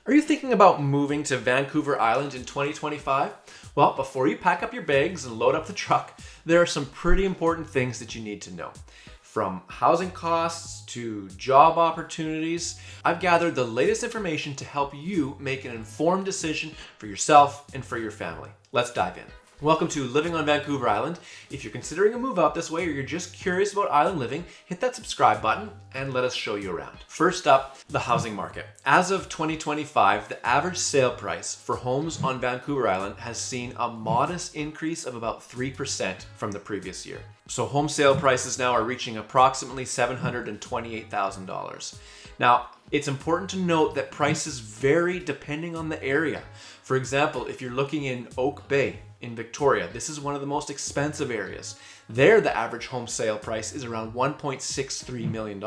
Are you thinking about moving to Vancouver Island in 2025? Well, before you pack up your bags and load up the truck, there are some pretty important things that you need to know. From housing costs to job opportunities, I've gathered the latest information to help you make an informed decision for yourself and for your family. Let's dive in. Welcome to Living on Vancouver Island. If you're considering a move out this way or you're just curious about island living, hit that subscribe button and let us show you around. First up, the housing market. As of 2025, the average sale price for homes on Vancouver Island has seen a modest increase of about 3% from the previous year. So home sale prices now are reaching approximately $728,000. Now, it's important to note that prices vary depending on the area. For example, if you're looking in Oak Bay in Victoria, this is one of the most expensive areas. There, the average home sale price is around $1.63 million.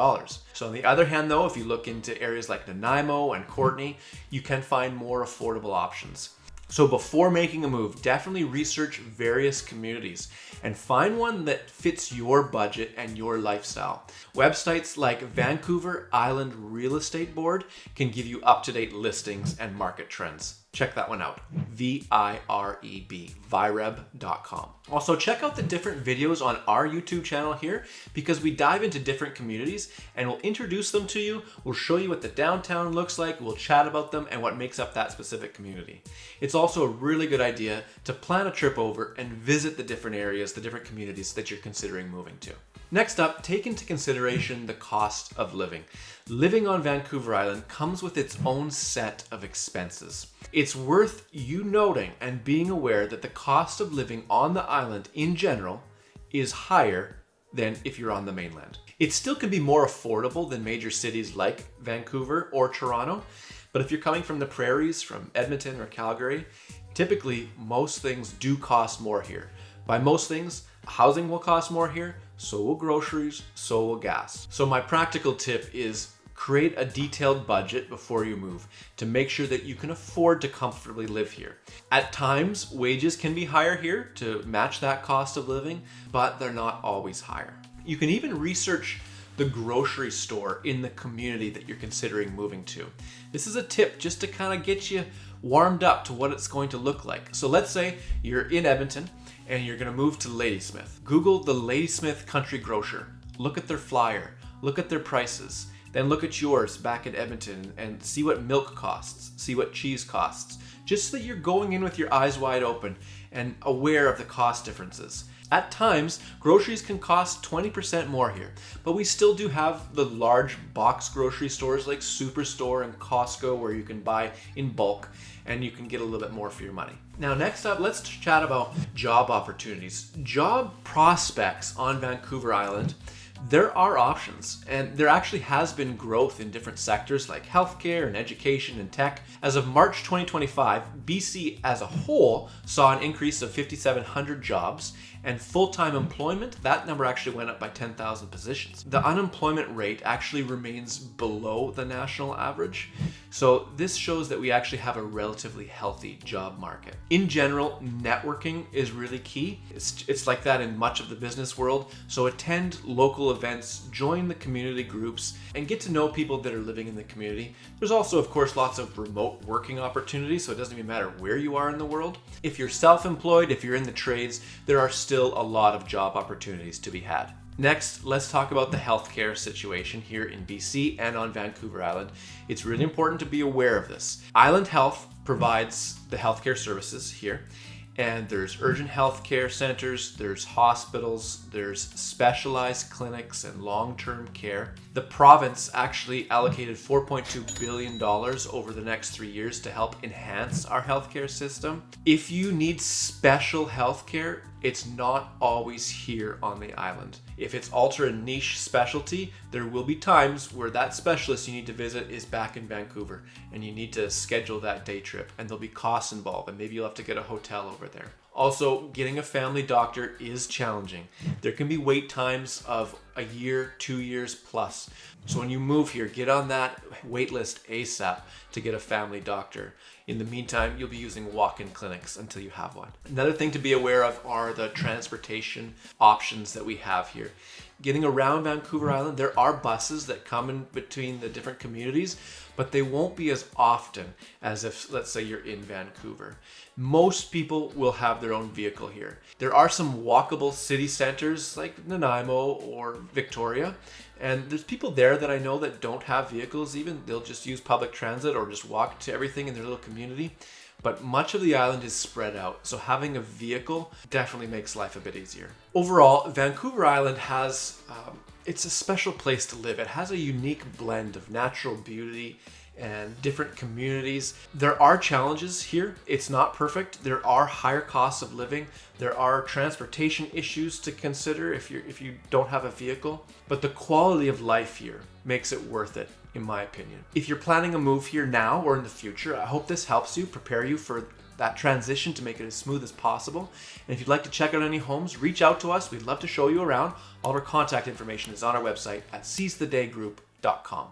So on the other hand though, if you look into areas like Nanaimo and Courtenay, you can find more affordable options. So before making a move, definitely research various communities and find one that fits your budget and your lifestyle. Websites like Vancouver Island Real Estate Board can give you up-to-date listings and market trends. Check that one out. VIREB, vireb.com. Also, check out the different videos on our YouTube channel here because we dive into different communities and we'll introduce them to you. We'll show you what the downtown looks like. We'll chat about them and what makes up that specific community. It's also a really good idea to plan a trip over and visit the different areas, the different communities that you're considering moving to. Next up, take into consideration the cost of living. Living on Vancouver Island comes with its own set of expenses. It's worth you noting and being aware that the cost of living on the island in general is higher than if you're on the mainland. It still can be more affordable than major cities like Vancouver or Toronto, but if you're coming from the prairies, from Edmonton or Calgary, typically most things do cost more here. By most things, housing will cost more here, so will groceries, so will gas. So my practical tip is create a detailed budget before you move to make sure that you can afford to comfortably live here. At times, wages can be higher here to match that cost of living, but they're not always higher. You can even research the grocery store in the community that you're considering moving to. This is a tip just to kind of get you warmed up to what it's going to look like. So let's say you're in Edmonton and you're going to move to Ladysmith. Google the Ladysmith Country Grocer. Look at their flyer, look at their prices. Then look at yours back in Edmonton and see what milk costs, see what cheese costs, just so that you're going in with your eyes wide open and aware of the cost differences. At times, groceries can cost 20% more here, but we still do have the large box grocery stores like Superstore and Costco where you can buy in bulk and you can get a little bit more for your money. Now, next up, let's chat about job opportunities. Job prospects on Vancouver Island. There are options, and there actually has been growth in different sectors like healthcare and education and tech. As of March 2025, BC as a whole saw an increase of 5,700 jobs, and full-time employment, that number actually went up by 10,000 positions. The unemployment rate actually remains below the national average, so this shows that we actually have a relatively healthy job market. In general, networking is really key. It's like that in much of the business world, so attend local events, join the community groups, and get to know people that are living in the community. There's also, of course, lots of remote working opportunities, so it doesn't even matter where you are in the world. If you're self-employed, if you're in the trades, there are still a lot of job opportunities to be had. Next, let's talk about the healthcare situation here in BC and on Vancouver Island. It's really important to be aware of this. Island Health provides the healthcare services here, and there's urgent healthcare centers, there's hospitals, there's specialized clinics and long-term care. The province actually allocated $4.2 billion over the next 3 years to help enhance our healthcare system. If you need special healthcare, it's not always here on the island. If it's ultra niche specialty, there will be times where that specialist you need to visit is back in Vancouver and you need to schedule that day trip, and there'll be costs involved and maybe you'll have to get a hotel over there. Also, getting a family doctor is challenging. There can be wait times of a year, 2 years plus. So when you move here, get on that wait list ASAP to get a family doctor. In the meantime, you'll be using walk-in clinics until you have one. Another thing to be aware of are the transportation options that we have here. getting around Vancouver Island. There are buses that come in between the different communities, but they won't be as often as if, let's say, you're in Vancouver. Most people will have their own vehicle here. There are some walkable city centers like Nanaimo or Victoria, and there's people there that I know that don't have vehicles even. They'll just use public transit or just walk to everything in their little community. But much of the island is spread out, so having a vehicle definitely makes life a bit easier. Overall, Vancouver Island has, it's a special place to live. It has a unique blend of natural beauty and different communities. There are challenges here. It's not perfect. There are higher costs of living. There are transportation issues to consider if you don't have a vehicle. But the quality of life here makes it worth it, in my opinion. If you're planning a move here now or in the future, I hope this helps you prepare you for that transition to make it as smooth as possible. And if you'd like to check out any homes, reach out to us. We'd love to show you around. All of our contact information is on our website at seizethedaygroup.com.